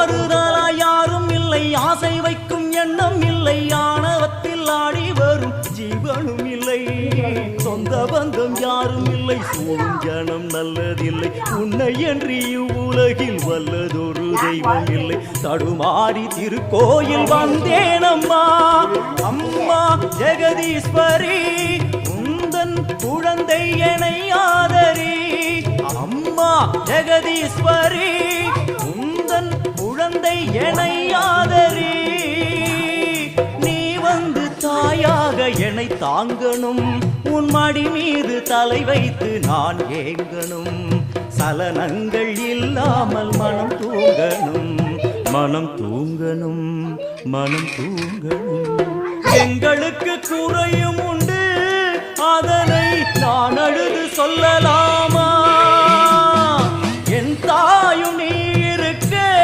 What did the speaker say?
ஆறுதலா யாரும் இல்லை, ஆசை வைக்கும் எண்ணம் இல்லை, ஆணவத்தில் ஆடி வரும் ஜீவனும் இல்லை. சொந்த பந்தம் யாரும் இல்லை, சூழும் ஜனம் நல்லதில்லை, உன்னை என்று இவ்வுலகில் வல்லதொரு தெய்வம் இல்லை. தடுமாறி திருக்கோயில் வந்தேனம்மா, அம்மா ஜெகதீஸ்வரி, உந்தன் குழந்தை என்னை ஆதரி. அம்மா ஜெகதீஸ்வரி, உந்தன் குழந்தை என்னை ஆதரி. நீ வந்து தாயாக என்னை தாங்கணும், உன் மடி மீது தலை வைத்து நான் ஏங்கணும். சலனங்கள் இல்லாமல் மனம் தூங்கணும், மனம் தூங்கணும், மனம் தூங்கணும். எங்களுக்கு குறையும் உண்டு, அதனை நான் அழுது சொல்லலாம்.